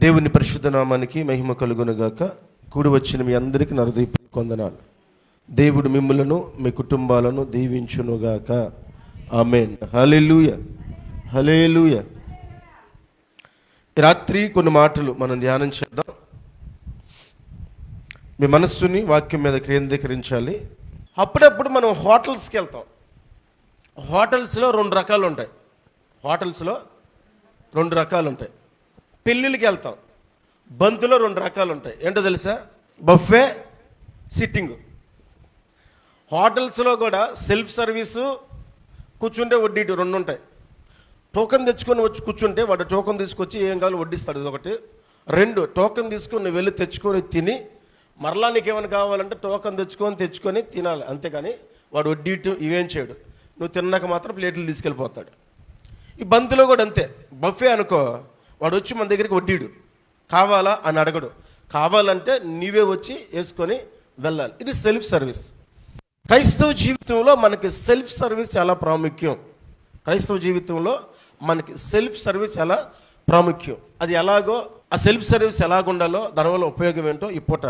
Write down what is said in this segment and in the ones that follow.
దేవుని పరిశుద్ధ నామానికి మహిమ కలుగునుగాక. కూడి వచ్చిన మీ అందరికీ నా హృదయపూర్వక వందనాలు. దేవుడు మిమ్ములను మీ కుటుంబాలను దీవించునుగాక. ఆమేన్. హల్లెలూయా, హల్లెలూయా. రాత్రి కొన్ని మాటలు మనం ధ్యానం చేద్దాం. మీ మనస్సుని వాక్యం మీద కేంద్రీకరించాలి. అప్పుడప్పుడు మనం హోటల్స్కి వెళ్తాం. హోటల్స్లో రెండు రకాలు ఉంటాయి. పెళ్ళిళ్ళకి వెళ్తాం, బంతులో రెండు రకాలు ఉంటాయి. ఏంటో తెలుసా? Buffet, sitting. హోటల్స్లో కూడా సెల్ఫ్ సర్వీసు, కూర్చుంటే వడ్డీ రెండు ఉంటాయి. టోకెన్ తెచ్చుకొని వచ్చి కూర్చుంటే వాడు టోకెన్ తీసుకొచ్చి ఏం కావాలో వడ్డిస్తాడు, ఇది ఒకటి. రెండు, టోకెన్ తీసుకొని నువ్వు వెళ్ళి తెచ్చుకొని తిని మరలా నీకేమైనా కావాలంటే టోకెన్ తెచ్చుకొని తినాలి, అంతేకాని వాడు వడ్డీ ఇవేం చేయడు. నువ్వు తిన్నాక మాత్రం ప్లేట్లు తీసుకెళ్ళిపోతాడు. ఈ బంతిలో కూడా అంతే. బఫే అనుకో, వాడు వచ్చి మన దగ్గరికి వడ్డీడు, కావాలా అని అడగడు. కావాలంటే నీవే వచ్చి వేసుకొని వెళ్ళాలి. ఇది సెల్ఫ్ సర్వీస్. క్రైస్తవ జీవితంలో మనకి సెల్ఫ్ సర్వీస్ చాలా ప్రాముఖ్యం. చాలా ప్రాముఖ్యం. అది ఎలాగో, ఆ సెల్ఫ్ సర్వీస్ ఎలాగుండాలో, దానివల్ల ఉపయోగం ఏంటో ఈ పూట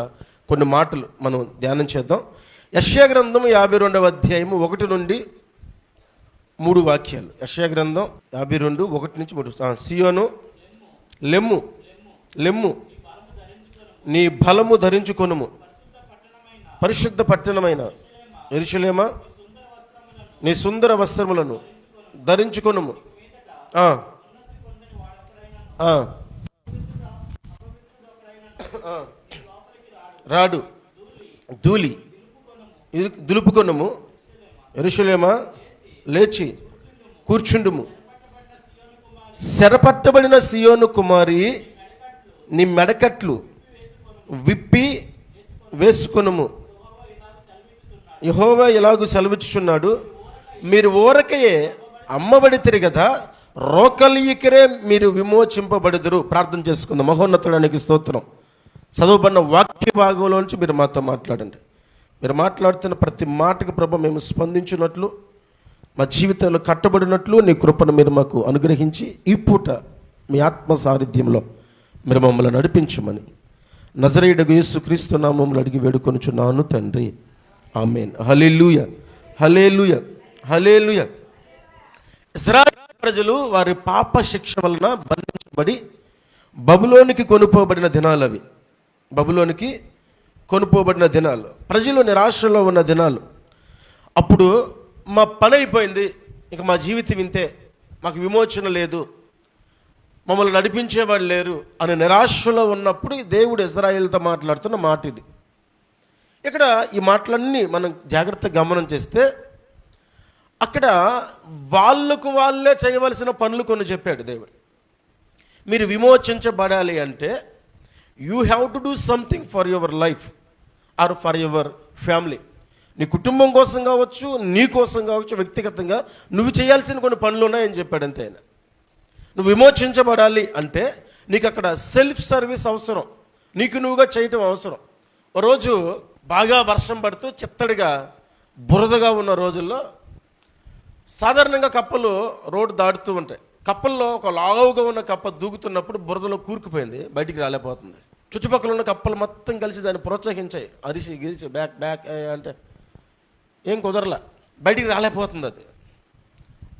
కొన్ని మాటలు మనం ధ్యానం చేద్దాం. యెషయా గ్రంథం 52వ అధ్యాయము 1 నుండి 3 వాక్యాలు. యెషయా గ్రంథం 52, 1 నుంచి 3. సియోను, లెమ్ము, నీ బలము ధరించుకొనుము. పరిశుద్ధ పట్టణమైన యెరూషలేమా, నీ సుందర వస్త్రములను ధరించుకొనుము. రాడు ధూళి దులుపుకొనుము. యెరూషలేమా, లేచి కూర్చుండుము. చెరపట్టబడిన సియోను కుమారి, నీ మెడకట్లు విప్పి వేసుకొనుము. యెహోవా ఇలాగు సెలవిచ్చుచున్నాడు, మీరు ఊరకయే అమ్మబడితిరి కదా, రోకలియకరే మీరు విమోచింపబడుదురు. ప్రార్థన చేసుకుందాం. మహోన్నతుడానికి స్తోత్రం. చదవబడిన వాక్య భాగంలోంచి మీరు మాతో మాట్లాడండి. మీరు మాట్లాడుతున్న ప్రతి మాటకు ప్రభు మేము స్పందించినట్లు, మా జీవితంలో కట్టబడినట్లు నీ కృపను మీరు మాకు అనుగ్రహించి ఈ పూట మీ ఆత్మ సారథ్యంలో మీరు మమ్మల్ని నడిపించమని నజరేయుడగు యేసుక్రీస్తు నామములో అడిగి వేడుకొనుచున్నాను తండ్రి. ఆమేన్. హల్లెలూయా, హల్లెలూయా, హల్లెలూయా. ఇశ్రాయేలు ప్రజలు వారి పాప శిక్ష వలన బంధించబడి బబులోనికి కొనుపోబడిన దినాలు, ప్రజలు నిరాశలో ఉన్న దినాలు. అప్పుడు మా పని అయిపోయింది, ఇక మా జీవితం ఇంతే, మాకు విమోచన లేదు, మమ్మల్ని నడిపించేవాడు లేరు అని నిరాశలో ఉన్నప్పుడు దేవుడు ఇశ్రాయేలుతో మాట్లాడుతున్న మాట ఇది. ఇక్కడ ఈ మాటలన్నీ మనం జాగ్రత్తగా గమనం చేస్తే అక్కడ వాళ్ళే చేయవలసిన పనులు కొన్ని చెప్పాడు దేవుడు. మీరు విమోచించబడాలి అంటే you have to do something for your life or for your family. నీ కుటుంబం కోసం కావచ్చు, నీ కోసం కావచ్చు, వ్యక్తిగతంగా నువ్వు చేయాల్సిన కొన్ని పనులు ఉన్నాయని చెప్పాడు. అంతే. ఆయన నువ్వు విమోచించబడాలి అంటే నీకు అక్కడ సెల్ఫ్ సర్వీస్ అవసరం, నీకు నువ్వుగా చేయటం అవసరం. ఓ రోజు బాగా వర్షం పడుతూ చిత్తడిగా బురదగా ఉన్న రోజుల్లో సాధారణంగా కప్పలు రోడ్డు దాటుతూ ఉంటాయి. కప్పల్లో ఒక లావుగా ఉన్న కప్ప దూకుతున్నప్పుడు బురదలో కూరుకుపోయింది, బయటికి రాలేకపోతుంది. చుట్టుపక్కల ఉన్న కప్పలు మొత్తం కలిసి దాన్ని ప్రోత్సహించాయి, అరిసి గిరిసి బ్యాక్ అంటే ఏం కుదరలా, బయటికి రాలేకపోతుంది అది.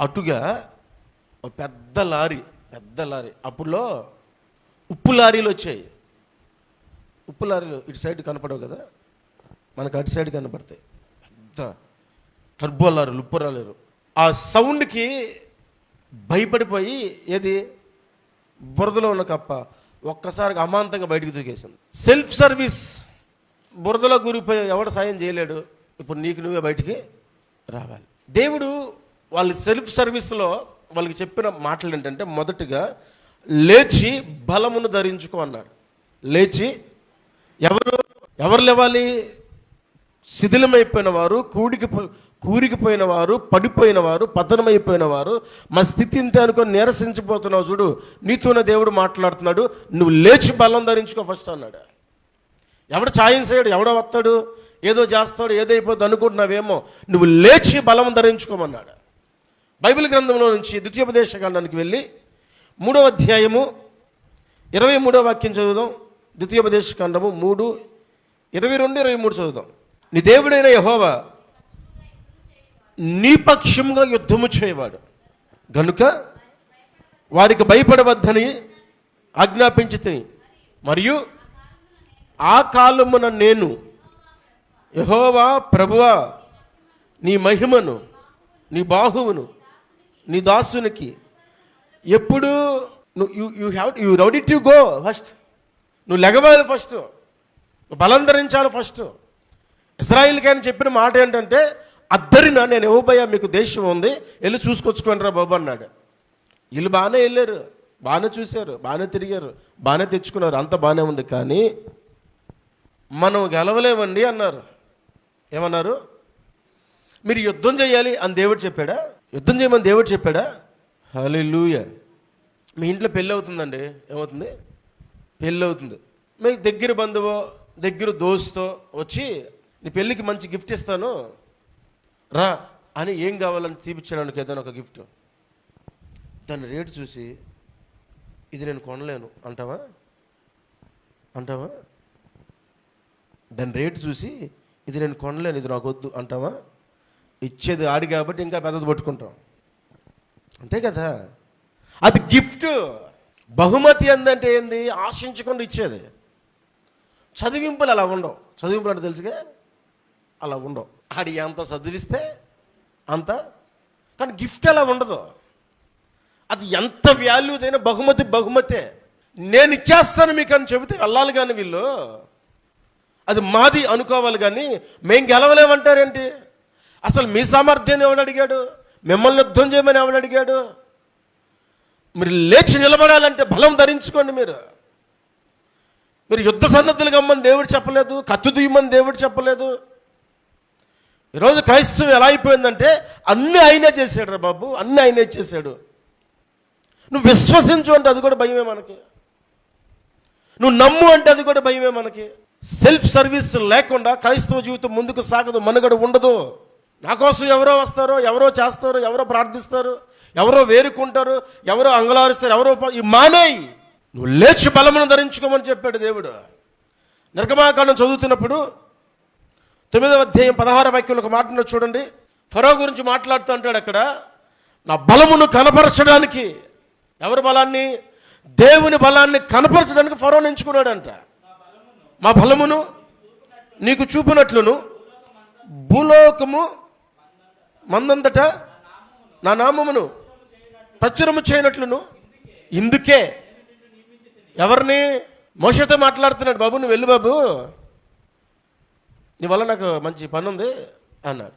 అటుగా ఒక పెద్ద లారీ, అప్పుడులో ఉప్పు లారీలు వచ్చాయి. ఉప్పు లారీలు ఇటు సైడ్ కనపడవు కదా, మనకు అటు సైడ్ కనపడతాయి. పెద్ద టర్బో లారీలు, ఉప్పు లారీలు. ఆ సౌండ్కి భయపడిపోయి ఏది బురదలో ఉన్న కప్ప ఒక్కసారిగా అమాంతంగా బయటికి దూకేసింది. Self service. బురదలో గురిపోయి ఎవడు సాయం చేయలేడు, ఇప్పుడు నీకు నువ్వే బయటికి రావాలి. దేవుడు వాళ్ళ సెల్ఫ్ సర్వీస్లో వాళ్ళకి చెప్పిన మాటలు ఏంటంటే, మొదటిగా లేచి బలమును ధరించుకో అన్నాడు. లేచి ఎవరు లేవాలి? శిథిలమైపోయిన వారు, కూరికిపోయిన వారు, పడిపోయిన వారు, పతనమైపోయిన వారు. మా స్థితి ఇంతే అనుకొని నీరసించిపోతున్నావు చూడు, నీతోనే దేవుడు మాట్లాడుతున్నాడు. నువ్వు లేచి బలం ధరించుకో ఫస్ట్ అన్నాడు. ఎవడు ఛాయం చేయడు, ఎవడో వస్తాడు, ఏదో చేస్తాడు, ఏదైపోద్ది అనుకుంటున్నావేమో, నువ్వు లేచి బలం ధరించుకోమన్నాడు. బైబిల్ గ్రంథంలో నుంచి ద్వితీయోపదేశ కాండానికి వెళ్ళి 3వ అధ్యాయము 23వ వాక్యం చదువుదాం. ద్వితీయోపదేశ కాండము 3:22-23 చదువుదాం. నీ దేవుడైన యెహోవా నీ పక్షంగా యుద్ధము చేయవాడు గనుక వారికి భయపడవద్దని ఆజ్ఞాపించితిని. మరియు ఆ కాలమున నేను యెహోవా ప్రభువా నీ మహిమను నీ బాహువును నీ దాసునికి ఎప్పుడు you ready to go first, నువ్వు లెగవాలి ఫస్ట్, నువ్వు బలం ధరించాలి ఫస్ట్. ఇశ్రాయేలుకి ఆయన చెప్పిన మాట ఏంటంటే, అద్దరిన నేను ఇవ్వబోయా, మీకు దేశం ఉంది, వెళ్ళి చూసుకొచ్చుకోండి రా బాబు అన్నాడు. వీళ్ళు బాగానే వెళ్ళారు, బాగానే చూశారు, బాగానే తిరిగారు, బాగానే తెచ్చుకున్నారు, అంత బాగానే ఉంది. కానీ మనం గెలవలేమండి అన్నారు. ఏమన్నారు? మీరు యుద్ధం చేయాలి అని దేవుడు చెప్పాడా? యుద్ధం చేయమని దేవుడు చెప్పాడా? హల్లెలూయా. మీ ఇంట్లో పెళ్ళి అవుతుందండి, ఏమవుతుంది? పెళ్ళి అవుతుంది. మీ దగ్గర బంధువో దగ్గర దోస్తో వచ్చి నీ పెళ్ళికి మంచి గిఫ్ట్ ఇస్తాను రా అని ఏం కావాలని చూపించడానికి ఏదైనా ఒక గిఫ్ట్, దాని రేటు చూసి ఇది నేను కొనలేను అంటావా? దాని రేటు చూసి ఇది నేను కొనలేను, ఇది నాకు వద్దు అంటావా? ఇచ్చేది ఆడి కాబట్టి ఇంకా పెద్దది పట్టుకుంటాం, అంతే కదా. అది గిఫ్ట్. బహుమతి అందంటే ఏంది? ఆశించకుండా ఇచ్చేది. చదివింపులు అలా ఉండవు. చదివింపులు అంటే తెలుసుగా, అలా ఉండవు. ఆడి ఎంత చదివిస్తే అంత, కానీ గిఫ్ట్ అలా ఉండదు. అది ఎంత వాల్యూదైనా బహుమతే. నేను ఇచ్చేస్తాను మీకు అని చెబితే వెళ్ళాలి కానీ వీళ్ళు అది మాది అనుకోవాలి. కానీ మేం గెలవలేమంటారేంటి? అసలు మీ సామర్థ్యాన్ని ఎవడు అడిగాడు? మిమ్మల్ని యుద్ధం చేయమని ఎవడు అడిగాడు? మీరు లేచి నిలబడాలంటే బలం ధరించుకోండి. మీరు యుద్ధ సన్నద్ధులు కమ్మని దేవుడు చెప్పలేదు, కత్తి దుయ్యమని దేవుడు చెప్పలేదు. ఈరోజు క్రైస్తవం ఎలా అయిపోయిందంటే అన్నీ ఆయనే చేశాడు రా బాబు, అన్నీ ఆయనే చేశాడు. నువ్వు విశ్వసించు అంటే అది కూడా భయమే మనకి, నువ్వు నమ్ము అంటే అది కూడా భయమే మనకి. సెల్ఫ్ సర్వీస్ లేకుండా క్రైస్తవ జీవితం ముందుకు సాగదు, మనుగడ ఉండదు. నా కోసం ఎవరో వస్తారో, ఎవరో చేస్తారు, ఎవరో ప్రార్థిస్తారు, ఎవరో వేరుకుంటారు, ఎవరో అంగలారుస్తారు, ఎవరో ఈ మానేయి. నువ్వు లేచి బలమును ధరించుకోమని చెప్పాడు దేవుడు. నిర్గమాకాండం చదువుతున్నప్పుడు 9వ అధ్యాయం 16వ వాక్యంలో ఒక మాట చూడండి. ఫరో గురించి మాట్లాడుతూ అంటాడు అక్కడ, నా బలమును కనపరచడానికి. ఎవరి బలాన్ని? దేవుని బలాన్ని కనపరచడానికి ఫరోని ఎంచుకున్నాడంట. మా బలమును నీకు చూపినట్లును భూలోకము మందంతట నా నామమును ప్రచురము చేయనట్లును. ఇందుకే ఎవరిని? మోషేతో మాట్లాడుతున్నాడు. బాబు నువ్వు వెళ్ళు బాబు, నీ వల్ల నాకు మంచి పని ఉంది అన్నాడు.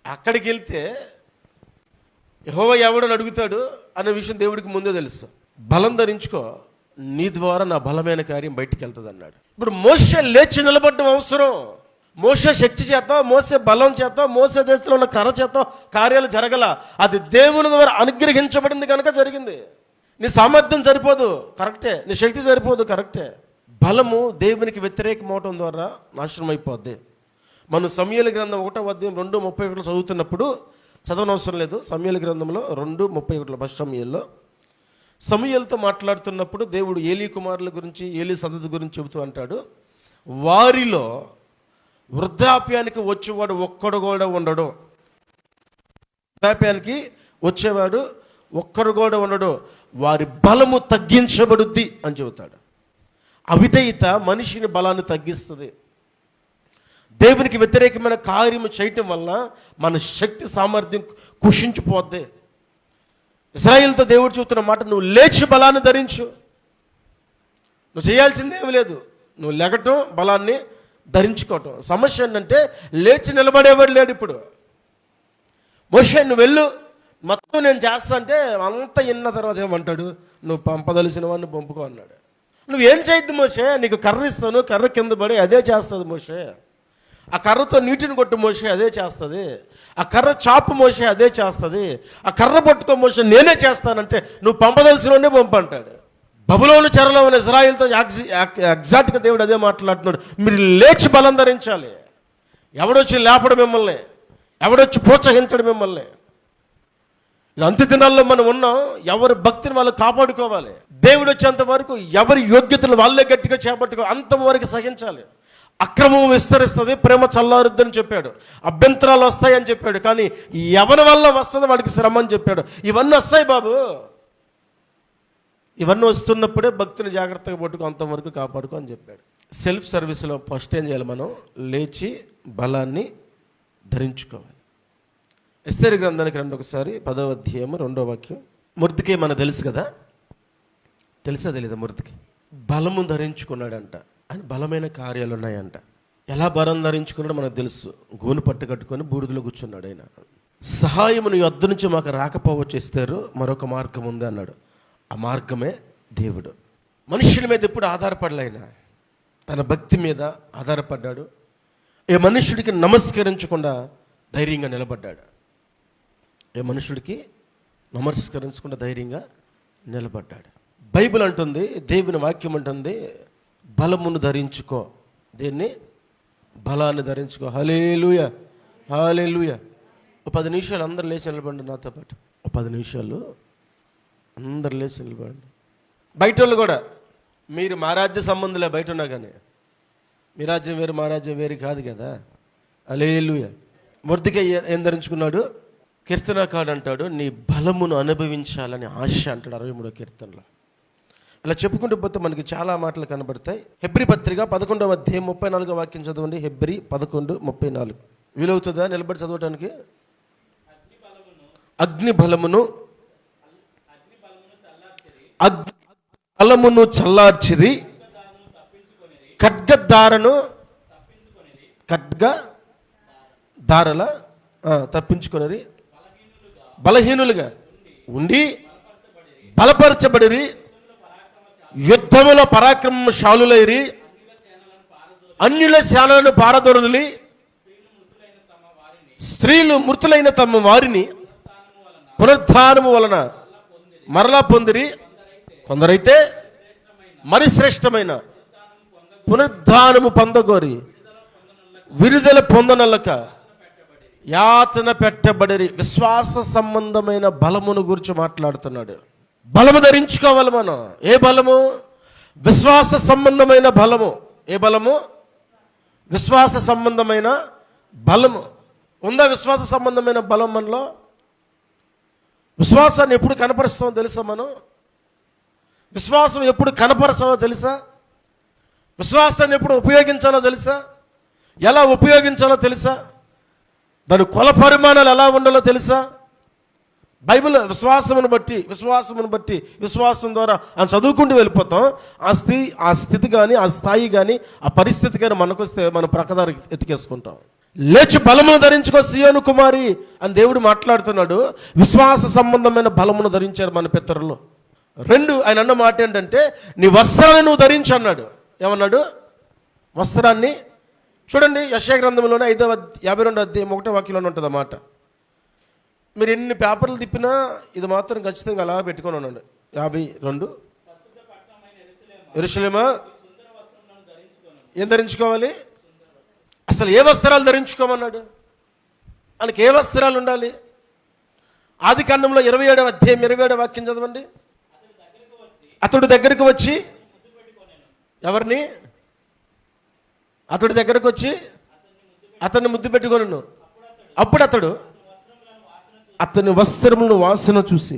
అక్కడికి వెళ్తే యెహోవా ఎవడని అడుగుతాడు అనే విషయం దేవుడికి ముందే తెలుసు. బలం ధరించుకో, నీ ద్వారా నా బలమైన కార్యం బయటికి వెళ్తుంది అన్నాడు. ఇప్పుడు మోషే లేచి నిలబడడం అవసరం. మోషే శక్తి చేత, మోసే బలం చేత, మోసే దేశంలో ఉన్న కర్ర చేత కార్యాలు జరగల. అది దేవుని ద్వారా అనుగ్రహించబడింది కనుక జరిగింది. నీ సామర్థ్యం సరిపోదు, కరెక్టే. నీ శక్తి సరిపోదు, కరెక్టే. బలము దేవునికి వ్యతిరేకమవటం ద్వారా నాశనం అయిపోద్ది. మనం సమూయేలు గ్రంథం 1వ అధ్యాయం 2:31 చదువుతున్నప్పుడు, చదవనవసరం లేదు, సమూయేలు గ్రంథంలో 2:31 ఫస్ట్ సమూయేలుతో మాట్లాడుతున్నప్పుడు దేవుడు ఏలీ కుమారుల గురించి, ఏలీ సంతతి గురించి చెబుతూ అంటాడు, వారిలో వృద్ధాప్యానికి వచ్చేవాడు ఒక్కడు కూడా ఉండడు. వృద్ధాప్యానికి వచ్చేవాడు ఒక్కడు కూడా ఉండడు, వారి బలము తగ్గించబడుద్ది అని చెబుతాడు. అవిధేయత మనిషిని బలాన్ని తగ్గిస్తుంది. దేవునికి వ్యతిరేకమైన కార్యము చేయటం వల్ల మన శక్తి సామర్థ్యం కుషించిపోద్ది. ఇశ్రాయేలుతో దేవుడు చెబుతున్న మాట, నువ్వు లేచి బలాన్ని ధరించు. నువ్వు చేయాల్సింది ఏమి లేదు, నువ్వు లెగటం, బలాన్ని ధరించుకోవటం. సమస్య ఏంటంటే లేచి నిలబడేవాడు లేడు. ఇప్పుడు మోషే నువ్వు వెళ్ళు, మొత్తం నేను చేస్తా అంటే అంతా విన్న తర్వాత ఏమంటాడు? నువ్వు పంపదలిసిన వాడిని పంపుకో అన్నాడు. నువ్వేం చేయద్దు మోషే, నీకు కర్ర ఇస్తాను, కర్ర కింద పడి అదే చేస్తుంది మోషే. ఆ కర్రతో నీటిని కొట్టు మోషే, అదే చేస్తుంది. ఆ కర్ర చాపు మోషే, అదే చేస్తుంది. ఆ కర్ర పట్టుకో మోషే, నేనే చేస్తానంటే నువ్వు పంపదలసిన వాడినే పంపు అంటాడు. బబులోను చెరలో ఉన్న ఇశ్రాయేలుతో ఎగ్జాక్ట్గా దేవుడు అదే మాట్లాడుతున్నాడు. మీరు లేచి బలం ధరించాలి. ఎవడొచ్చి లేపడం మిమ్మల్ని, ఎవడొచ్చి ప్రోత్సహించడం మిమ్మల్ని. అంత్య దినాల్లో మనం ఉన్నాం. ఎవరి భక్తిని వాళ్ళు కాపాడుకోవాలి. దేవుడు వచ్చేంత వరకు ఎవరి యోగ్యతలు వాళ్ళే గట్టిగా చేపట్టుకో, అంతవరకు సహించాలి. అక్రమం విస్తరిస్తుంది, ప్రేమ చల్లారుద్దని చెప్పాడు. అభ్యంతరాలు వస్తాయని చెప్పాడు. కానీ ఎవరి వల్ల వస్తుంది వాడికి శ్రమ అని చెప్పాడు. ఇవన్నీ వస్తాయి బాబు. ఇవన్నీ వస్తున్నప్పుడే భక్తిని జాగ్రత్తగా పట్టుకో, అంతవరకు కాపాడుకో అని చెప్పాడు. సెల్ఫ్ సర్వీస్లో ఫస్ట్ ఏం చేయాలి? మనం లేచి బలాన్ని ధరించుకోవాలి. ఎస్తేరు గ్రంథానికి రండి ఒకసారి, 10వ అధ్యాయము 2వ వాక్యం. మొర్దెకై మనకు తెలుసు కదా, తెలుసా తెలీదా? మొర్దెకై బలము ధరించుకున్నాడంట. ఆయన బలమైన కార్యాలు ఉన్నాయంట. ఎలా బలం ధరించుకున్నాడో మనకు తెలుసు. గోను పట్టు కట్టుకొని బూడిదలో కూర్చున్నాడు. ఆయన సహాయమును యొద్ద నుంచి మాకు రాకపోవచ్చు ఇస్తారు, మరొక మార్గం ఉంది అన్నాడు. ఆ మార్గమే దేవుడు. మనుషుల మీద ఎప్పుడు ఆధారపడలే. ఆయన తన భక్తి మీద ఆధారపడ్డాడు. ఏ మనుషుడికి నమస్కరించకుండా ధైర్యంగా నిలబడ్డాడు. ఏ మనుషుడికి నమస్కరించకుండా ధైర్యంగా నిలబడ్డాడు. బైబిల్ అంటుంది, దేవుని వాక్యం అంటుంది, బలమును ధరించుకో. దేన్ని? బలాన్ని ధరించుకో. హల్లెలూయా, హల్లెలూయా. 10 నిమిషాలు అందరు లేచి నిలబడండి నాతో పాటు. 10 నిమిషాలు అందరు లేచి నిలబడండి. బయట వాళ్ళు కూడా, మీరు మా రాజ్య సంబంధులే బయట ఉన్నా కానీ, మీ రాజ్యం వేరు మా రాజ్యం వేరు కాదు కదా. హల్లెలూయా. మొర్దెకై ఏం ధరించుకున్నాడు? కీర్తనకాడు అంటాడు, నీ బలమును అనుభవించాలని ఆశ అంటాడు 63వ కీర్తనలో. ఇలా చెప్పుకుంటూ పోతే మనకి చాలా మాటలు కనబడతాయి. హెబ్రీ పత్రిక 11వ అధ్యాయం 34వ వాక్యం చదవండి. హెబ్రీ 11:34. వీలవుతుందా నిలబడి చదవటానికి? అగ్ని బలమును చల్లార్చిరి, ఖడ్గదారను ఖడ్గదారల తప్పించుకొనిరి, బలహీనులుగా ఉండి బలపరచబడిరి, యుద్ధములో పరాక్రమశాలులైరి, అన్యుల సేనలను పారదొరలి, స్త్రీలు మృతులైన తమ వారిని పునరుద్ధానము వలన మరలా పొందిరి, కొందరైతే మరి శ్రేష్టమైన పునరుద్ధానము పొందగోరి విడుదల పొందనలక యాతన పెట్టబడిరి. విశ్వాస సంబంధమైన బలమును గురించి మాట్లాడుతున్నాడు. బలము ధరించుకోవాలి మనం. ఏ బలము? విశ్వాస సంబంధమైన బలము. ఏ బలము? విశ్వాస సంబంధమైన బలము. ఉందా విశ్వాస సంబంధమైన బలం మనలో? విశ్వాసాన్ని ఎప్పుడు కనపరుస్తామో తెలుసా? మనం విశ్వాసం ఎప్పుడు కనపరచాలో తెలుసా? విశ్వాసాన్ని ఎప్పుడు ఉపయోగించాలో తెలుసా? ఎలా ఉపయోగించాలో తెలుసా? దాని కొల పరిమాణాలు ఎలా ఉండాలో తెలుసా? బైబిల్ విశ్వాసమును బట్టి విశ్వాసం ద్వారా అని చదువుకుంటూ వెళ్ళిపోతాం. ఆ స్థితి కానీ, ఆ స్థాయి కానీ, ఆ పరిస్థితి కానీ మనకు వస్తే మనం ప్రక్కదారి ఎతికేసుకుంటాం. లేచి బలమును ధరించుకో సియోను కుమారి అని దేవుడు మాట్లాడుతున్నాడు. విశ్వాస సంబంధమైన బలమును ధరించారు మన పితరులు. 2, ఆయన అన్న మాట ఏంటంటే, నీ వస్త్రాన్ని నువ్వు ధరించి అన్నాడు. ఏమన్నాడు? వస్త్రాన్ని. చూడండి, యెషయా గ్రంథంలోనే 52వ అధ్యాయం 1వ వాక్యంలోనే ఉంటుంది ఆ మాట. మీరు ఎన్ని పేపర్లు తిప్పినా ఇది మాత్రం ఖచ్చితంగా అలా పెట్టుకొని ఉన్నాడు. 52. యెరూషలేమా ఏం ధరించుకోవాలి? అసలు ఏ వస్త్రాలు ధరించుకోమన్నాడు? ఆయనకి ఏ వస్త్రాలు ఉండాలి? ఆది కాండంలో 27వ అధ్యాయం 27వ వాక్యం చదవండి. అతడు దగ్గరకు వచ్చి ఎవరిని? అతడి దగ్గరకు వచ్చి అతన్ని ముద్దు పెట్టుకొనెను. అప్పుడు అతడు అతని వస్త్రములను వాసన చూసి,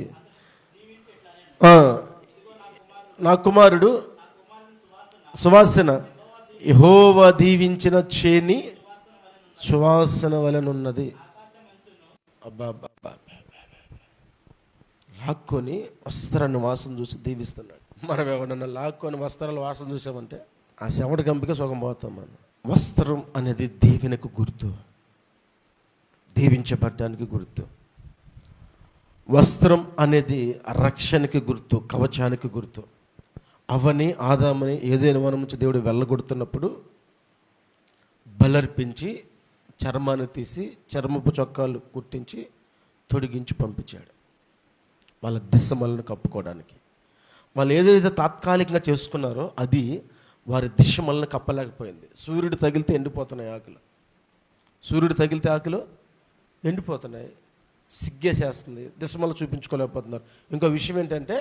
నా కుమారుడు సువాసన యెహోవా దీవించిన చేని సువాసన వలనున్నది. అబ్బా, లాక్కొని వస్త్రాన్ని వాసన చూసి దీవిస్తున్నాడు. మనం ఎవరన్నా లాక్కొని వస్త్రాల వాసన చూసామంటే ఆ శవడి కంపిక సుఖం పోతాం మనం. వస్త్రం అనేది దీవెనకు గుర్తు, దీవించబడ్డానికి గుర్తు. వస్త్రం అనేది రక్షణకి గుర్తు, కవచానికి గుర్తు. అవని ఆదామని ఏదైనా వనం నుంచి దేవుడు వెళ్ళగొడుతున్నప్పుడు బలర్పించి చర్మాన్ని తీసి చర్మపు చొక్కాలు కుట్టించి తొడిగించి పంపించాడు వాళ్ళ దిశమలను కప్పుకోవడానికి. వాళ్ళు ఏదైతే తాత్కాలికంగా చేసుకున్నారో అది వారి దిశమలను కప్పలేకపోయింది. సూర్యుడు తగిలితే ఎండిపోతున్నాయి ఆకులు, సూర్యుడు తగిలితే ఆకులు ఎండిపోతున్నాయి. సిగ్గేసేస్తుంది, దిశమల్ల చూపించుకోలేకపోతున్నారు. ఇంకో విషయం ఏంటంటే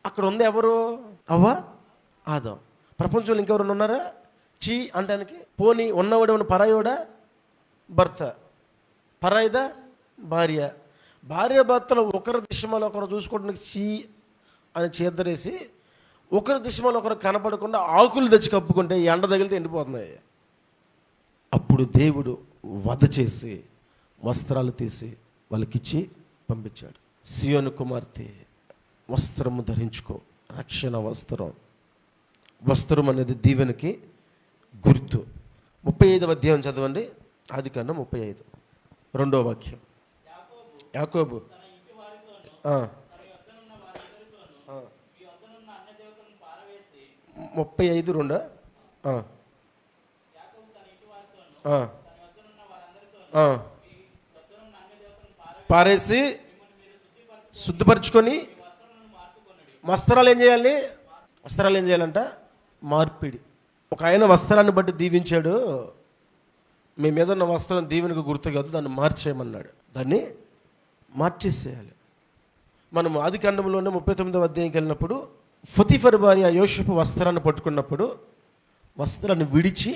అక్కడ ఉంది ఎవరు? అవ్వ, ఆదాం. ప్రపంచంలో ఇంకెవరైనా ఉన్నారా చీ అనడానికి? పోనీ ఉన్నవాడు పరాయోడా? భర్త. పరాయిదా? భార్య. భార్య భర్తలు ఒకరి దిశమలో ఒకరు చూసుకోవడానికి చీ అని చేద్దరేసి ఒకరి దిశమలో ఒకరు కనపడకుండా ఆకులు తెచ్చి కప్పుకుంటే ఎండ తగిలితే ఎండిపోతున్నాయి. అప్పుడు దేవుడు వధ చేసి వస్త్రాలు తీసి వాళ్ళకిచ్చి పంపించాడు. సియోను కుమార్తె, వస్త్రము ధరించుకో, రక్షణ వస్త్రం. వస్త్రం అనేది దీవెనకి గుర్తు. 35వ అధ్యాయం చదవండి, ఆదికాండం 35 2వ వాక్యం. యాకోబు 35:2 పారేసి శుద్ధిపరచుకొని వస్త్రాలు ఏం చేయాలి? వస్త్రాలు ఏం చేయాలంట? మార్పిడి. ఒక ఆయన వస్త్రాన్ని బట్టి దీవించాడు. మీ మీద ఉన్న వస్త్రం దీవెనకు గుర్తు కాదు, దాన్ని మార్చేయమన్నాడు. దాన్ని మార్చేసేయాలి. మనం ఆదికాండంలోనే 39వ అధ్యాయంకి వెళ్ళినప్పుడు పొతిఫర్ భార్య యోసేపు వస్త్రాన్ని పట్టుకున్నప్పుడు వస్త్రాన్ని విడిచి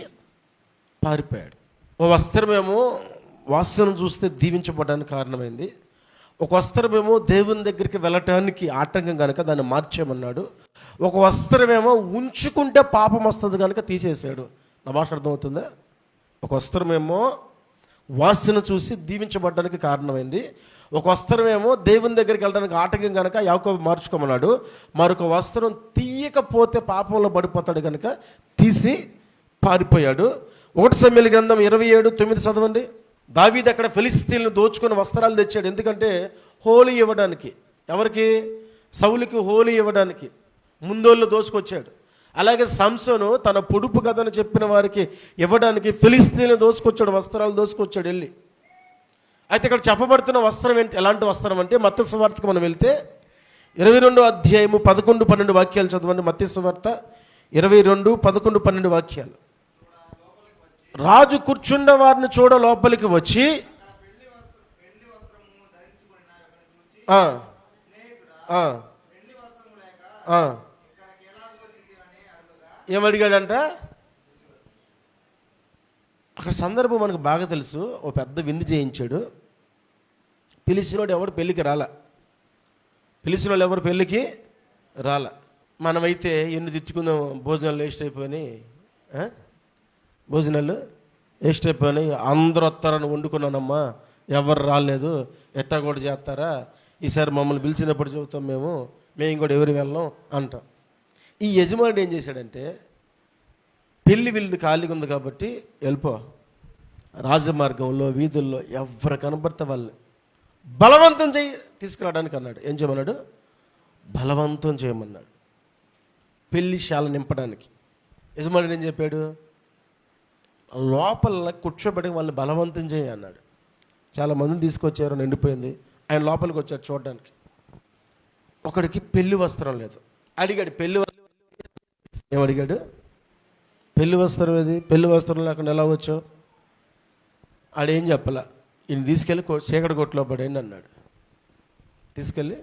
పారిపోయాడు. ఓ వస్త్రమేమో వాసన చూస్తే దీవించబడడానికి కారణమైంది, ఒక వస్త్రమేమో దేవుని దగ్గరికి వెళ్ళటానికి ఆటంకం కనుక దాన్ని మార్చేయమన్నాడు. ఒక వస్త్రమేమో ఉంచుకుంటే పాపం వస్తుంది కనుక తీసేశాడు. నా భాష అర్థమవుతుందా? ఒక వస్త్రమేమో వాసన చూసి దీవించబడడానికి కారణమైంది, ఒక వస్త్రమేమో దేవుని దగ్గరికి వెళ్ళడానికి ఆటంకం కనుక యాకోబు మార్చుకోమన్నాడు. మరొక వస్త్రం తీయకపోతే పాపంలో పడిపోతాడు కనుక తీసి పారిపోయాడు. 1 సమూయేలు గ్రంథం 27:9 చదవండి. దావీదు అక్కడ ఫిలిస్తీన్లను దోచుకొని వస్త్రాలు తెచ్చాడు. ఎందుకంటే హోలీ ఇవ్వడానికి. ఎవరికి? సౌలుకి హోలీ ఇవ్వడానికి ముందోళ్ళు దోచుకొచ్చాడు. అలాగే సంసోను తన పొడుపు కథను చెప్పిన వారికి ఇవ్వడానికి ఫిలిస్తీన్లు దోచుకొచ్చాడు, వస్త్రాలు దోచుకొచ్చాడు వెళ్ళి. అయితే ఇక్కడ చెప్పబడుతున్న వస్త్రం ఏంటి? ఎలాంటి వస్త్రం అంటే మత్తయి సువార్తకు మనం వెళ్తే 22వ అధ్యాయము 11-12 వాక్యాలు చదవండి. మత్తయి సువార్త 22, 11, 12 వాక్యాలు. రాజు కూర్చున్న వారిని చూడ లోపలికి వచ్చి ఏమడిగాడంట? అక్కడ సందర్భం మనకు బాగా తెలుసు. ఓ పెద్ద విందు చేయించాడు. పిలిచినోడు ఎవరు పెళ్ళికి రాలా. పిలిచిన వాళ్ళు ఎవరు పెళ్ళికి రాలా. మనమైతే ఎన్ని తెచ్చుకుందాం, భోజనాలు వేస్ట్ అయిపోయినాయి, భోజనాలు వేస్ట్ అయిపోయినాయి, అందరూ వస్తారని వండుకున్నానమ్మా, ఎవరు రాలేదు, ఎట్టా కూడా చేస్తారా, ఈసారి మమ్మల్ని పిలిచినప్పుడు చెబుతాం, మేము కూడా ఎవరు వెళ్ళాం అంటాం. ఈ యజమానుడు ఏం చేశాడంటే, పెళ్లి వీళ్ళు ఖాళీగా ఉంది కాబట్టి వెళ్ళిపో, రాజమార్గంలో వీధుల్లో ఎవరు కనబడితే వాళ్ళని బలవంతం చేయి తీసుకురావడానికి అన్నాడు. ఏం చేయమన్నాడు? బలవంతం చేయమన్నాడు, పెళ్లిశాల నింపడానికి. యజమానుడు ఏం చెప్పాడు? లోపల కూర్చోబెట్టి వాళ్ళని బలవంతం చేయి అన్నాడు. చాలా మందిని తీసుకొచ్చారు, నిండిపోయింది. ఆయన లోపలికి వచ్చాడు చూడడానికి. ఒకడికి పెళ్లి వస్త్రం లేదు. అడిగాడు పెళ్లి వస్త్రం ఏమడిగాడు? పెళ్లి వస్త్రం ఏది? పెళ్లి వస్త్రం లేకుండా ఎలా వచ్చావు? ఆడేం చెప్పలా. ఈయన తీసుకెళ్ళి చీకటి కొట్టులో పడేయండి అన్నాడు. తీసుకెళ్ళి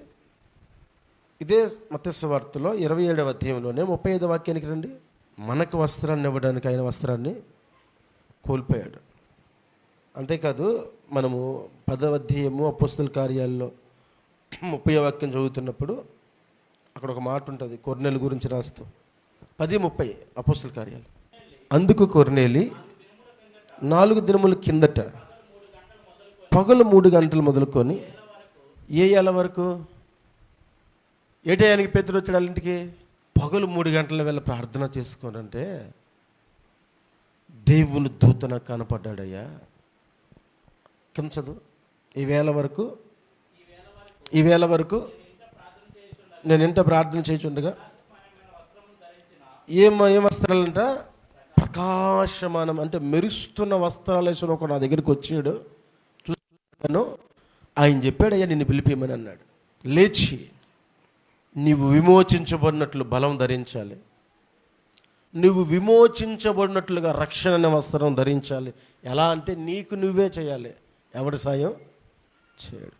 ఇదే మత్తయి సువార్తలో 27వ అధ్యాయంలోనే 35వ వాక్యానికి రండి. మనకు వస్త్రాన్ని ఇవ్వడానికి ఆయన వస్త్రాన్ని కోల్పోయాడు. అంతేకాదు, మనము 10వ అధ్యాయము అపోస్తల కార్యాల్లో 30వ వాక్యం చదువుతున్నప్పుడు అక్కడ ఒక మాట ఉంటుంది, కొర్నేలు గురించి రాస్తూ. 10:30 అపోస్తల కార్యాలు. అందుకు కొర్నేలి 4 దినముల కిందట పగలు 3 గంటలు మొదలుకొని ఏ ఏళ్ళ వరకు, ఏ టయానికి పేతురు వచ్చాడు వాళ్ళ ఇంటికి? పగలు 3 గంటల వేళ ప్రార్థన చేసుకోనంటే దేవుని దూత నాకు కనపడ్డాడయ్యా. కింద చదువు. ఈ వేళ వరకు నేను ఇంట ప్రార్థన చేయుచుండగా ఏం వస్త్రాలంట? ప్రకాశమానం అంటే మెరుస్తున్న వస్త్రాలు వేసిన ఒక నా దగ్గరికి వచ్చాడు, చూస్తున్నాను. ఆయన చెప్పాడు, అయ్యా నిన్ను పిలిపిమని అన్నాడు. లేచి నీవు విమోచించబడినట్లు బలం ధరించాలి, నువ్వు విమోచించబడినట్లుగా రక్షణ అనే వస్త్రం ధరించాలి. ఎలా అంటే నీకు నువ్వే చేయాలి, ఎవడి సాయం చేయడు.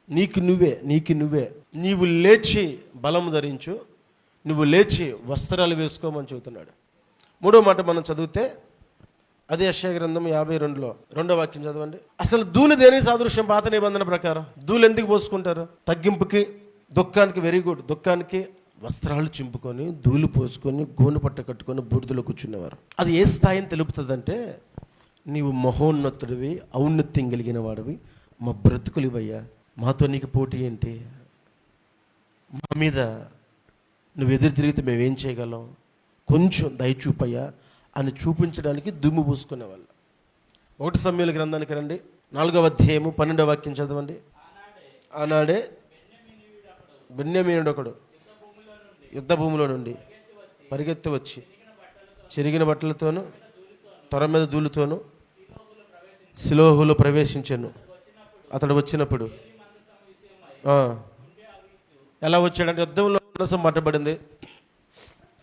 నీకు నువ్వే నీవు లేచి బలము ధరించు, నువ్వు లేచి వస్త్రాలు వేసుకోమని చెబుతున్నాడు. మూడో మాట మనం చదివితే అదే యెషయా గ్రంథం 52లో 2వ వాక్యం చదవండి. అసలు ధూళి దేనికి సాదృశ్యం? పాత నిబంధన ప్రకారం ధూళి ఎందుకు పోసుకుంటారు? తగ్గింపుకి, దుఃఖానికి. Very good. దుఃఖానికి వస్త్రాలు చింపుకొని, ధూళి పోసుకొని, గోను పట్ట కట్టుకొని బూడిదలో కూర్చునేవారు. అది ఏ స్థాయిని తెలుపుతుందంటే, నీవు మహోన్నతుడివి, ఔన్నత్యం కలిగిన వాడివి, మా బ్రతుకులు ఇవయ్యా, మాతో నీకు పోటీ ఏంటి? మా మీద నువ్వు ఎదురు తిరిగితే మేమేం చేయగలం? కొంచెం దయచూపయ్యా అని చూపించడానికి దుమ్ము పూసుకునేవాళ్ళు. 1 సమూయేలు గ్రంథానికి రండి, 4వ అధ్యాయము 12వ వాక్యం చదవండి. ఆనాడే బెన్యామీనుడు ఒకడు యుద్ధ భూమిలో నుండి పరిగెత్తి వచ్చి చెరిగిన బట్టలతోనూ త్వర మీద ధూళితోనూ షిలోహులో ప్రవేశించాను. అతడు వచ్చినప్పుడు ఎలా వచ్చాడంటే, యుద్ధంలో మనసం పట్టబడింది.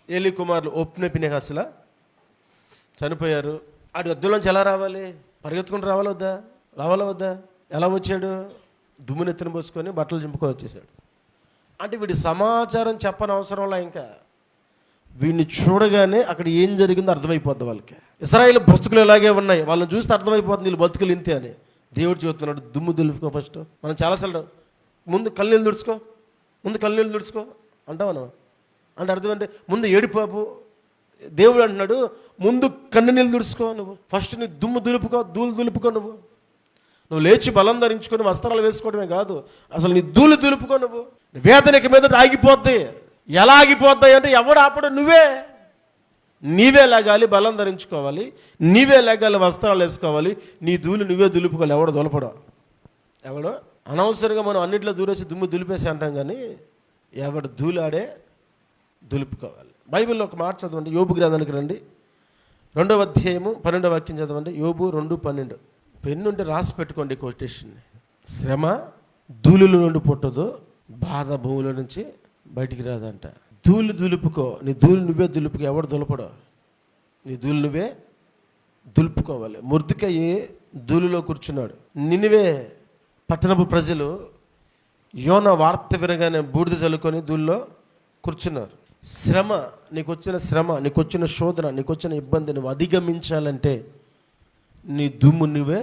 ఏలీ కుమారులు ఒప్నే ఫినెహాసులా చనిపోయారు. ఆడు యుద్ధంలోంచి ఎలా రావాలి? పరిగెత్తుకుంటూ రావాలా వద్దా? ఎలా వచ్చాడు? దుమ్మునెత్తిన పోసుకొని బట్టలు చింపుకొని వచ్చేసాడు. అంటే వీడి సమాచారం చెప్పని అవసరంలా, ఇంకా వీడిని చూడగానే అక్కడ ఏం జరిగిందో అర్థమైపోద్ది వాళ్ళకి. ఇశ్రాయేలు బ్రతుకులు ఇలాగే ఉన్నాయి, వాళ్ళని చూస్తే అర్థమైపోతుంది వీళ్ళు బతుకులు ఇంతే అని. దేవుడు చెబుతున్నాడు, దుమ్ము దులుపుకో ఫస్ట్. మనం చాలాసార్లు ముందు కళ్ళనీళ్ళు తుడుచుకో అంటాం మనం. అంటే అర్థం అంటే ముందు ఏడిపాపు. దేవుడు అంటున్నాడు, ముందు కన్నీళ్ళు తుడుచుకో. నువ్వు ఫస్ట్ నీ దుమ్ము దులుపుకో, దులుపుకో. నువ్వు లేచి బలం ధరించుకొని వస్త్రాలు వేసుకోవడమే కాదు, అసలు నీ ధూళి దులుపుకో. నువ్వు వేదనకి మీద ఆగిపోద్ది. ఎలా ఆగిపోద్దాయి అంటే, ఎవడు ఆపడు? నీవే లేగాలి, బలం ధరించుకోవాలి, నీవే లేగాలి, వస్త్రాలు వేసుకోవాలి, నీ ధూళి నువ్వే దులుపుకోవాలి. ఎవడో అనవసరంగా మనం అన్నింటిలో దూరేసి దుమ్ము దులిపేసి అంటాం, కానీ ఎవడు ధూళాడే దులుపుకోవాలి. బైబిల్లో ఒక మాట చదవండి, యోబు గ్రంథానికి రండి, 2వ అధ్యాయము 12వ వాక్యం చదవండి. యోబు 2:12. పెన్ను ఉంటే రాసి పెట్టుకోండి కొటేషన్. శ్రమ ధూళిలో నుండి పుట్టదు, బాధ భూమిలో నుంచి బయటికి రాదంట. ధూళి దులుపుకో, నీ ధూళి నువ్వే దులుపుకో. ఎవడు దులపడో? నీ ధూళి నువ్వే దులుపుకోవాలి. మొర్దెకయి ధూళిలో కూర్చున్నాడు. నినివే పట్టణపు ప్రజలు యోనా వార్త వినగానే బూడిద చల్లుకొని ధూళిలో కూర్చున్నారు. శ్రమ, నీకొచ్చిన శోధన, నీకొచ్చిన ఇబ్బంది నువ్వు అధిగమించాలంటే నీ దుమ్ము నువ్వే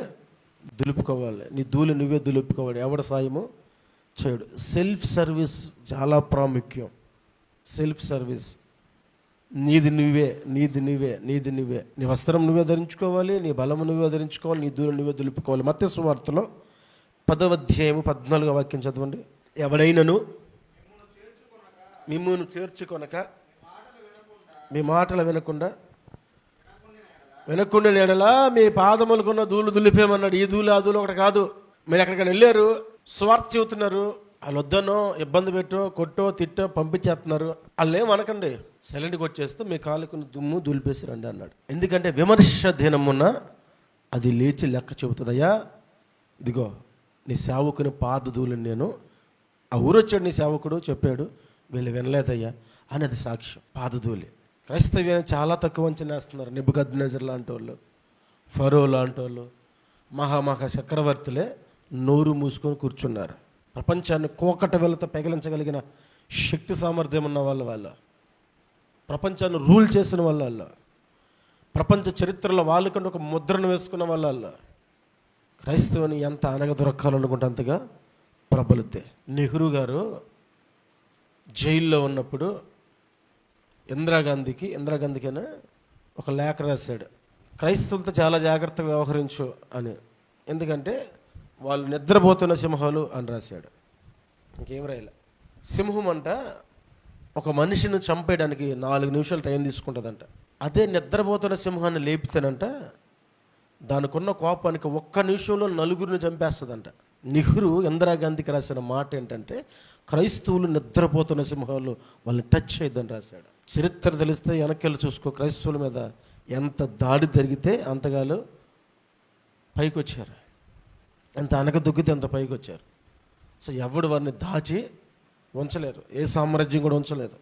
దులుపుకోవాలి, నీ ధూళి నువ్వే దులుపుకోవాలి. ఎవడ సాయము చేయడు. సెల్ఫ్ సర్వీస్ చాలా ప్రాముఖ్యం. Self service. నీది నువ్వే. నీ వస్త్రం నువ్వే ధరించుకోవాలి, నీ బలము నువ్వే ధరించుకోవాలి, నీ ధూళి నువ్వే దులుపుకోవాలి. మత్తయి సువార్తలో 10వ అధ్యాయము 14వ వాక్యం చదవండి. ఎవడైనను మిమ్మును చేర్చుకొనక మీ మాటలు వినకుండా ఎడలా మీ పాదములకున్న ధూళి దులిపేమన్నాడు. ఈ ధూళి ఆ ధూళి ఒకటి కాదు. మీరు ఎక్కడికైనా వెళ్ళారు, స్వార్థ చెబుతున్నారు, వాళ్ళు వద్దనో ఇబ్బంది పెట్టో కొట్టో తిట్టో పంపించేస్తున్నారు, వాళ్ళు ఏమనకండి, సైలెంట్గా వచ్చేస్తూ మీ కాలుకున్న దుమ్ము దులిపేసి రండి అన్నాడు. ఎందుకంటే విమర్శ దినమున అది లేచి లెక్క చెబుతుందయ్యా. ఇదిగో నీ సేవకుని పాద ధూళిని నేను, ఆ ఊరొచ్చాడు నీ సేవకుడు చెప్పాడు, వీళ్ళు వినలేదయ్యా అనేది సాక్ష్యం. పాదధూళి. క్రైస్తవ్యాన్ని చాలా తక్కువ అంచనా వేస్తున్నారు. నెబుకద్నెజర్ లాంటి వాళ్ళు, ఫరో లాంటి వాళ్ళు, మహా చక్రవర్తులే నోరు మూసుకొని కూర్చున్నారు. ప్రపంచాన్ని కోకట వేలతో పెగిలించగలిగిన శక్తి సామర్థ్యం ఉన్న వాళ్ళు, ప్రపంచాన్ని రూల్ చేసిన వాళ్ళు, ప్రపంచ చరిత్రలో వాళ్ళకంటే ఒక ముద్రను వేసుకున్న వాళ్ళు. క్రైస్తవుని ఎంత అనగదొరక్కాలనుకుంటే అంతగా ప్రబలుద్దే. నెహ్రూ గారు జైల్లో ఉన్నప్పుడు ఇందిరాగాంధీకైనా ఒక లేఖ రాశాడు, క్రైస్తవులతో చాలా జాగ్రత్తగా వ్యవహరించు అని. ఎందుకంటే వాళ్ళు నిద్రపోతున్న సింహాలు అని రాశాడు. ఇంకేం రాయలే. సింహం అంట ఒక మనిషిని చంపేయడానికి 4 నిమిషాలు టైం తీసుకుంటుందంట. అదే నిద్రపోతున్న సింహాన్ని లేపితేనంట దానికున్న కోపానికి 1 నిమిషంలో 4గురిని చంపేస్తుందంట. నెహ్రూ ఇందిరాగాంధీకి రాసిన మాట ఏంటంటే, క్రైస్తవులు నిద్రపోతున్న సింహాలు వాళ్ళని టచ్ చేయొద్దని రాశాడు. చరిత్ర తెలిస్తే వెనక్కి చూసుకో, క్రైస్తవుల మీద ఎంత దాడి జరిగితే అంతగాలు పైకి వచ్చారు, ఎంత అనగదొక్కితే అంత పైకి వచ్చారు. సో ఎవడు వారిని దాచి ఉంచలేరు, ఏ సామ్రాజ్యం కూడా ఉంచలేదు.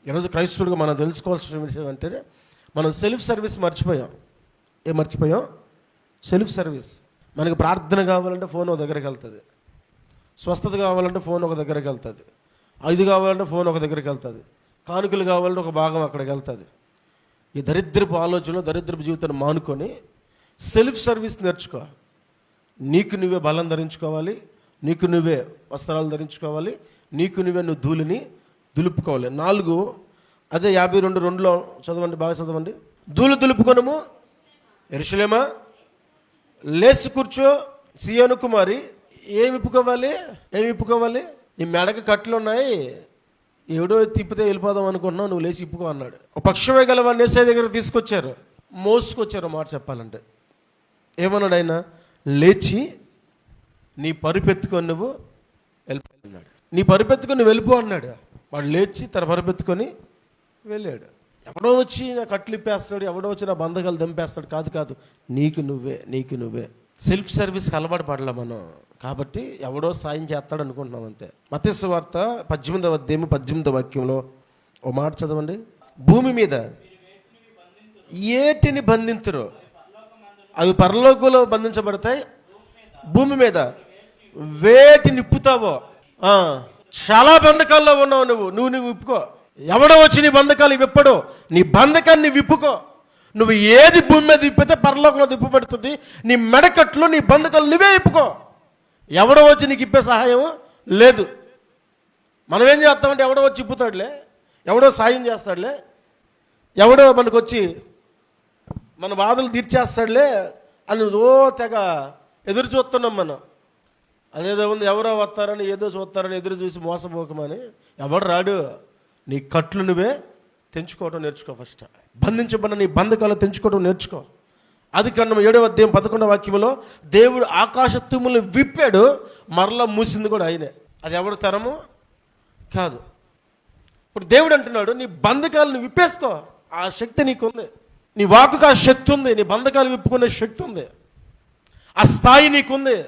ఈరోజు క్రైస్తవుడిగా మనం తెలుసుకోవాల్సిన విషయం అంటే, మనం సెల్ఫ్ సర్వీస్ మర్చిపోయాం. Self service. మనకి ప్రార్థన కావాలంటే ఫోన్ దగ్గరికి వెళ్తుంది, స్వస్థత కావాలంటే ఫోన్ ఒక దగ్గరికి వెళ్తుంది, ఇది కావాలంటే ఫోన్ ఒక దగ్గరికి వెళ్తుంది, కానుకలు కావాలంటే ఒక భాగం అక్కడికి వెళ్తుంది. ఈ దరిద్రపు ఆలోచనలు, దరిద్రపు జీవితాన్ని మానుకొని సెల్ఫ్ సర్వీస్ నేర్చుకో. నీకు నువ్వే బలం ధరించుకోవాలి, నీకు నువ్వే వస్త్రాలు ధరించుకోవాలి, నీకు నువ్వే నువ్వు ధూళిని దులుపుకోవాలి. 4 అదే 52:2 చదవండి, బాగా చదవండి. ధూళి దులుపుకొనుము యెరూషలేమా, లేచి కూర్చో సీయోను కుమారి. ఏమి విప్పుకోవాలి? నీ మెడకి కట్లు ఉన్నాయి, ఎవడో తిప్పితే వెళ్ళిపోదాం అనుకుంటున్నావు, నువ్వు లేచి ఇప్పుకో అన్నాడు. ఒక పక్షమే గలవాడిని యేసయ్య దగ్గర తీసుకొచ్చారు, మోసుకొచ్చారు. మాట చెప్పాలంటే ఏమన్నాడు ఆయన? లేచి నీ పరుపెత్తుకొని నువ్వు వెళ్ళిపో అన్నాడు. నీ పరుపెత్తుకొని నువ్వు వెళ్ళిపో అన్నాడు. వాడు లేచి తన పరుపెత్తుకొని వెళ్ళాడు. ఎవడో వచ్చి నా కట్లు ఇప్పేస్తాడు, ఎవడో వచ్చి నా బంధకాలు దంపేస్తాడు. కాదు, నీకు నువ్వే సెల్ఫ్ సర్వీస్కి అలవాటు పడలే మనం. కాబట్టి ఎవడో సాయం చేస్తాడు అనుకుంటున్నాం అంతే. మత్తయి సువార్త 18:18 ఓ మాట చదవండి. భూమి మీద ఏటిని బంధింతురో అవి పరలోకంలో బంధించబడతాయి, భూమి మీద వేటి నిప్పుతావో. చాలా బంధకాల్లో ఉన్నావు నువ్వు విప్పుకో. ఎవడో వచ్చి నీ బంధకాలు విప్పడు, నీ బంధకాన్ని విప్పుకో. నువ్వు ఏది భూమి మీద విప్పితే పరలోకంలో విప్పబడుతుంది. నీ మెడకట్లు, నీ బంధకాలు నువ్వే విప్పుకో. ఎవడో వచ్చి నీకు ఇప్పే సహాయం లేదు. మనం ఏం చేస్తామంటే ఎవడో వచ్చి ఇప్పుతాడులే, ఎవడో సాయం చేస్తాడులే, ఎవడో మనకు వచ్చి మన బాధలు తీర్చేస్తాడులే అని తెగ ఎదురు చూస్తున్నాం మనం. అదేదో ఉంది, ఎవరో వస్తారని ఏదో చూస్తారని ఎదురు చూసి మోసపోకమని. ఎవడు రాడు. నీ కట్లు నువ్వే తెంచుకోవటం నేర్చుకో. ఫస్ట్ బంధించబడిన నీ బంధకాలు తెంచుకోవటం నేర్చుకో. ఆదికాండం 7:11 దేవుడు ఆకాశ తుమ్ములు విప్పాడు, మరలా మూసింది కూడా ఆయనే. అది ఎవరి తరము కాదు. ఇప్పుడు దేవుడు అంటున్నాడు, నీ బంధకాలను విప్పేసుకో. ఆ శక్తి నీకుంది, నీ వాకుకు ఆ శక్తి ఉంది, నీ బంధకాలు విప్పుకునే శక్తి ఉంది, ఆ స్థాయి నీకుంది.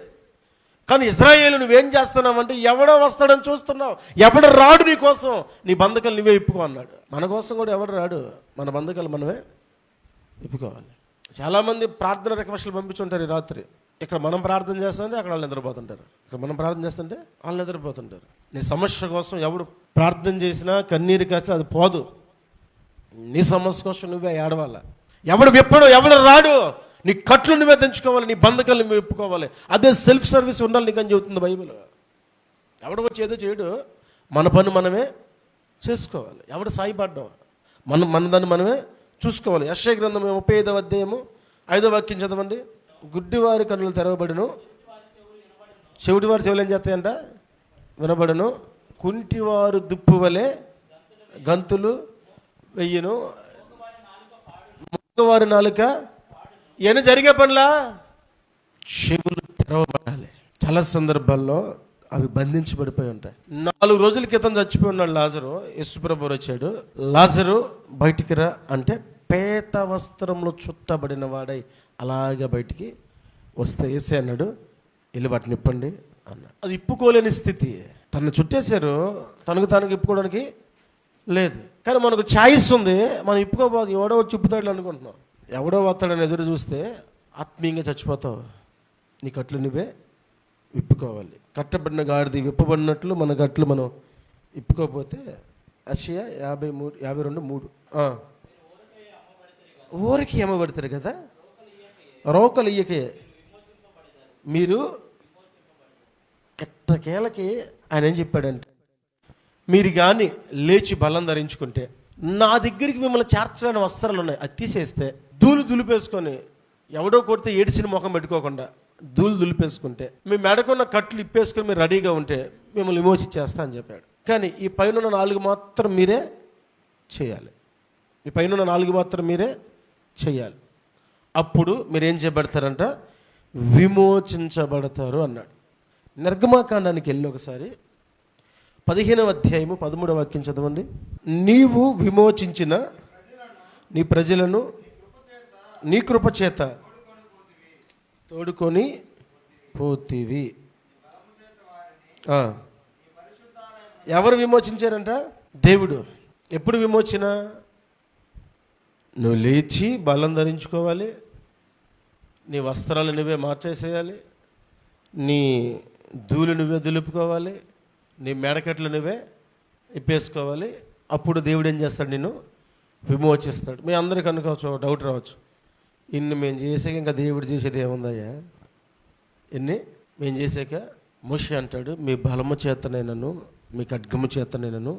కానీ ఇశ్రాయేలు నువ్వేం చేస్తున్నావు అంటే ఎవడో వస్తాడని చూస్తున్నావు, ఎవడు రాడు నీ కోసం. నీ బంధకాలు నువ్వే విప్పుకో అన్నాడు. మన కోసం కూడా ఎవడు రాడు, మన బంధకాలు మనమే విప్పుకోవాలి. చాలామంది ప్రార్థన రిక్వెస్ట్లు పంపించుంటారు ఈ రాత్రి. ఇక్కడ మనం ప్రార్థన చేస్తుంటే అక్కడ వాళ్ళు నిద్రపోతుంటారు, ఇక్కడ మనం ప్రార్థన చేస్తుంటే వాళ్ళు నిద్రపోతుంటారు. నీ సమస్య కోసం ఎవడు ప్రార్థన చేసినా కన్నీరు కాసి అది పోదు. నీ సమస్య కోసం నువ్వే ఏడవాల. ఎవడు విప్పడు, ఎవడు రాడు. నీ కట్లు నువ్వే తెంచుకోవాలి, నీ బంధకాలు నువ్వే విప్పుకోవాలి. అదే సెల్ఫ్ సర్వీస్ ఉండాలి నీకని చెబుతుంది బైబిల్. ఎవడు వచ్చి ఏదో చేయడు, మన పని మనమే చేసుకోవాలి. ఎవడు సాయపడ్డావు, మన దాన్ని మనమే చూసుకోవాలి. యెషయా గ్రంథం 35:5 చదవండి. గుడ్డివారి కన్నులు తెరవబడును, చెవిటివారి చెవులు ఏం చేస్తాయంట? వినబడును. కుంటివారు దుప్పు వలె గంతులు వెయ్యను, మూగవారి నాలుక. ఏమైనా జరిగే పనులా? చెవులు తెరవబడాలి. చాలా సందర్భాల్లో అవి బంధించబడిపోయి ఉంటాయి. 4 రోజుల క్రితం చచ్చిపోయి ఉన్నాడు లాజరు. యేసుప్రభువు వచ్చాడు, లాజరు బయటికి రా అంటే పేత వస్త్రంలో చుట్టబడిన వాడై అలాగే బయటికి వస్తే యేసే అన్నాడు, వెళ్ళి వాటిని ఇప్పండి అన్నాడు. అది ఇప్పుకోలేని స్థితి. తనను చుట్టేశారు, తనకు ఇప్పుకోవడానికి లేదు. కానీ మనకు ఛాయిస్ ఉంది, మనం ఇప్పుకోబోదు. ఎవడో చిప్పుతాడు అనుకుంటున్నాం. ఎవడో వస్తాడని ఎదురు చూస్తే ఆత్మీయంగా చచ్చిపోతావు. నీ కట్లు నువ్వే విప్పుకోవాలి. కట్టబడిన గాడిది విప్పబడినట్లు మన కట్లు మనం ఇప్పుకోకపోతే. యెషయా 52:3 ఊరికి అమ్మబడతారు కదా, రోకలు ఇయ్యకే మీరు ఎట్టకేలకి. ఆయన ఏం చెప్పాడంటే, మీరు కానీ లేచి బలం ధరించుకుంటే నా దగ్గరికి మిమ్మల్ని చేర్చలేని వస్త్రాలు ఉన్నాయి, అది తీసేస్తే ధూళి దులిపేసుకొని, ఎవడో కొడితే ఏడిసిన ముఖం పెట్టుకోకుండా ధూళి దులిపేసుకుంటే, మీ మెడకున్న కట్లు ఇప్పేసుకొని మీరు రెడీగా ఉంటే మిమ్మల్ని విమోచించేస్తా అని చెప్పాడు. కానీ ఈ పైన 4 మాత్రం మీరే చేయాలి. ఈ పైన 4 మాత్రం మీరే చేయాలి. అప్పుడు మీరేం చేయబడతారంట? విమోచించబడతారు అన్నాడు. నిర్గమాకాండానికి వెళ్ళి ఒకసారి 15:13 చదవండి. నీవు విమోచించిన నీ ప్రజలను నీ కృప చేత తోడుకొని పోతివి. ఎవరు విమోచించారంట? దేవుడు. ఎప్పుడు విమోచన? నువ్వు లేచి బలం ధరించుకోవాలి, నీ వస్త్రాలు నువ్వే మార్చేసేయాలి, నీ ధూళి నువ్వే దులుపుకోవాలి, నీ మెడకట్లు నువ్వే ఇప్పేసుకోవాలి. అప్పుడు దేవుడు ఏం చేస్తాడు? నిన్ను విమోచిస్తాడు. మీ అందరికీ అనుకోవచ్చు, డౌట్ రావచ్చు, ఇన్ని మేము చేసాక ఇంకా దేవుడు చేసేది ఏముందయ్యా? ఇన్ని మేము చేసాక మోషే అంటాడు, మీ బలము చేతనైనను మీ ఖడ్గము చేతనైనను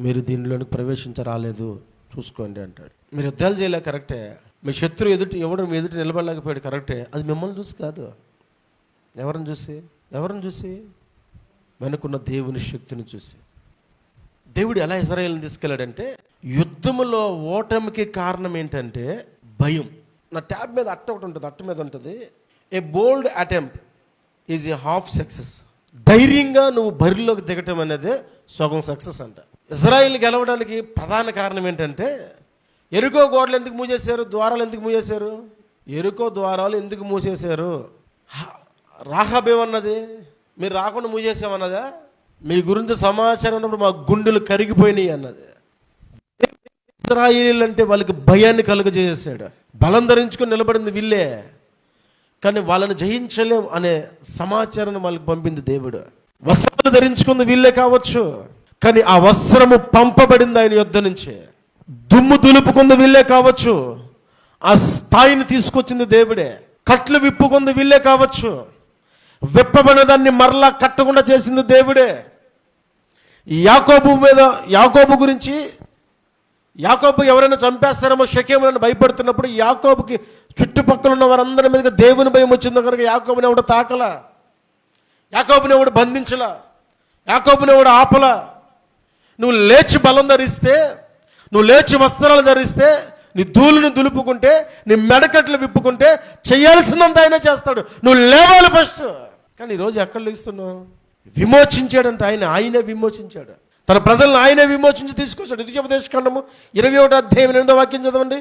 మీరు దీనిలోనికి ప్రవేశించరాలేదు, చూసుకోండి అంటాడు. మీరు యుద్ధాలు చేయలే కరెక్టే, మీ శత్రువు ఎవడు మీ ఎదుటి నిలబడలేకపోయాడు కరెక్టే. అది మిమ్మల్ని చూసి కాదు. ఎవరిని చూసి? వెనుకున్న దేవుని శక్తిని చూసి. దేవుడు ఎలా ఇశ్రాయేలుని తీసుకెళ్ళాడంటే, యుద్ధములో ఓటమికి కారణం ఏంటంటే భయం. నా ట్యాబ్ మీద అట్ట ఒకటి ఉంటుంది, అట్ట మీద ఉంటుంది, a bold attempt is a half success. ధైర్యంగా నువ్వు బరిలోకి దిగటం అనేది సగం సక్సెస్ అంట. ఇశ్రాయేల్ గెలవడానికి ప్రధాన కారణం ఏంటంటే, ఎరుకో గోడలు ఎందుకు మూసేశారు? ద్వారాలు ఎందుకు మూసేశారు? ఎరుకో ద్వారాలు ఎందుకు మూసేశారు? రాహాబ్ ఏమన్నది? మీరు రాకుండా మూసేసామన్నదా? మీ గురించి సమాచారం ఉన్నప్పుడు మా గుండెలు కరిగిపోయినాయి అన్నది. ఇశ్రాయేలీలు అంటే వాళ్ళకి భయాన్ని కలుగజేసాడు. బలం ధరించుకొని నిలబడింది వీళ్ళే, కానీ వాళ్ళని జయించలేం అనే సమాచారాన్ని వాళ్ళకి పంపింది దేవుడు. వస్త్రాలు ధరించుకుంది వీళ్ళే కావచ్చు, కానీ ఆ వస్త్రము పంపబడింది ఆయన యుద్ధ నుంచి. దుమ్ము దులుపుకుంది వీళ్ళే కావచ్చు, ఆ స్థాయిని తీసుకొచ్చింది దేవుడే. కట్లు విప్పుకుంది వీళ్ళే కావచ్చు, విప్పబడిన దాన్ని మరలా కట్టకుండా చేసింది దేవుడే. యాకోబు గురించి, యాకోబు ఎవరైనా చంపేస్తారేమో షెకెములను భయపడుతున్నప్పుడు యాకోబుకి చుట్టుపక్కల ఉన్న వారందరి మీదకి దేవుని భయం వచ్చింది కనుక యాకోబుని ఎవడు తాకల, యాకోబుని ఎవడు బంధించల, యాకోబుని ఎవడు ఆపల. నువ్వు లేచి బలం ధరిస్తే, నువ్వు లేచి వస్త్రాలు ధరిస్తే, నీ ధూళిని దులుపుకుంటే, నీ మెడకట్లు విప్పుకుంటే చేయాల్సినంత ఆయన చేస్తాడు. నువ్వు లేవాలి ఫస్ట్. కానీ ఈరోజు ఎక్కడ లేస్తున్నావు? విమోచించాడంట ఆయనే విమోచించాడు. తన ప్రజలను ఆయనే విమోచించి తీసుకొచ్చాడు. ద్వితీయోపదేశకాండము 21వ అధ్యాయం 8వ వాక్యం చదవండి.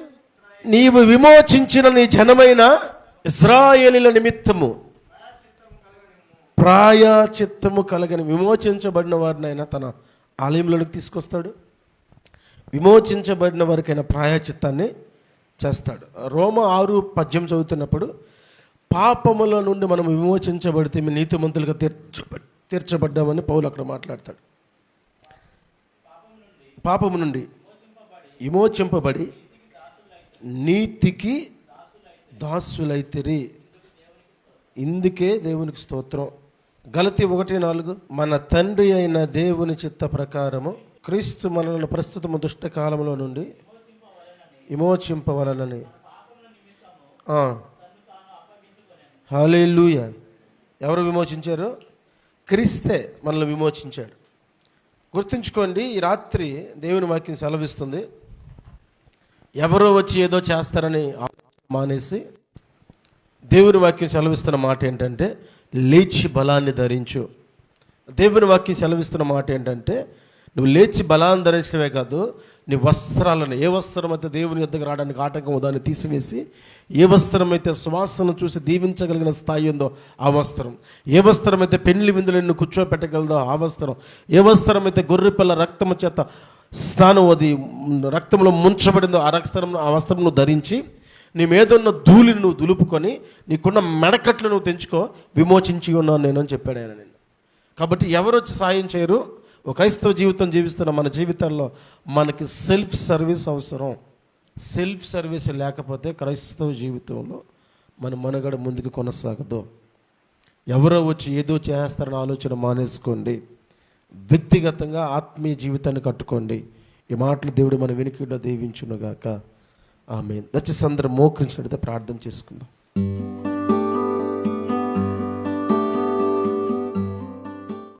నీవు విమోచించిన నీ జనమైన ఇశ్రాయేలీల నిమిత్తము ప్రాయచిత్తము కలగని, విమోచించబడిన వారినైనా తన ఆలయంలోకి తీసుకొస్తాడు. విమోచించబడిన వారికైనా ప్రాయచిత్తాన్ని చేస్తాడు. రోమా 6:18 చదువుతున్నప్పుడు, పాపముల నుండి మనం విమోచించబడితే నీతిమంతులుగా తీర్చబడ్డామని పౌలు అక్కడ మాట్లాడతాడు. పాపము నుండి విమోచింపబడి నీతికి దాసులైతిరి. ఇందుకే దేవునికి స్తోత్రం. గలతీ 1:4, మన తండ్రి అయిన దేవుని చిత్త ప్రకారము క్రీస్తు మనలను ప్రస్తుతము దుష్టకాలంలో నుండి విమోచింపవలనని. హల్లెలూయా. ఎవరు విమోచించారు? క్రీస్తే మనల్ని విమోచించాడు. గుర్తుంచుకోండి, ఈ రాత్రి దేవుని వాక్యం సెలవిస్తుంది, ఎవరో వచ్చి ఏదో చేస్తారని మానేసి దేవుని వాక్యం సెలవిస్తున్న మాట ఏంటంటే, లేచి బలాన్ని ధరించు. దేవుని వాక్యం సెలవిస్తున్న మాట ఏంటంటే, నువ్వు లేచి బలాన్ని ధరించడమే కాదు, నీ వస్త్రాలను, ఏ వస్త్రం అయితే దేవుని యొద్దకు రావడానికి ఆటంకం దాన్ని తీసివేసి, ఏ వస్త్రం అయితే సువాసన చూసి దీవించగలిగిన స్థాయి ఉందో ఆ వస్త్రం, ఏ వస్త్రం అయితే పెళ్లి విందులు నిన్ను కూర్చోపెట్టగలదో ఆ వస్త్రం, ఏ వస్త్రం అయితే గొర్రెపిల్ల రక్తము చేత స్నానం అది రక్తంలో ముంచబడిందో ఆ వస్త్రం ధరించి నీ మీద ఉన్న ధూళిని నువ్వు దులుపుకొని నీకున్న మెడకట్లు నువ్వు తెంచుకో, విమోచించి ఉన్నాను నేను అని చెప్పాడు ఆయన నేను. కాబట్టి ఎవరు వచ్చి సాయం చేయరు. ఒక క్రైస్తవ జీవితం జీవిస్తున్న మన జీవితాల్లో మనకి సెల్ఫ్ సర్వీస్ అవసరం. సెల్ఫ్ సర్వీస్ లేకపోతే క్రైస్తవ జీవితంలో మన మనుగడ ముందుకు కొనసాగదు. ఎవరో వచ్చి ఏదో చేస్తారని ఆలోచన మానేసుకోండి. వ్యక్తిగతంగా ఆత్మీయ జీవితాన్ని కట్టుకోండి. ఈ మాటలు దేవుడు మన వెనుకలో దీవించునుగాక. ఆమేన్. దయచేసి అందరూ మోకరించినట్లయితే ప్రార్థన చేసుకుందాం.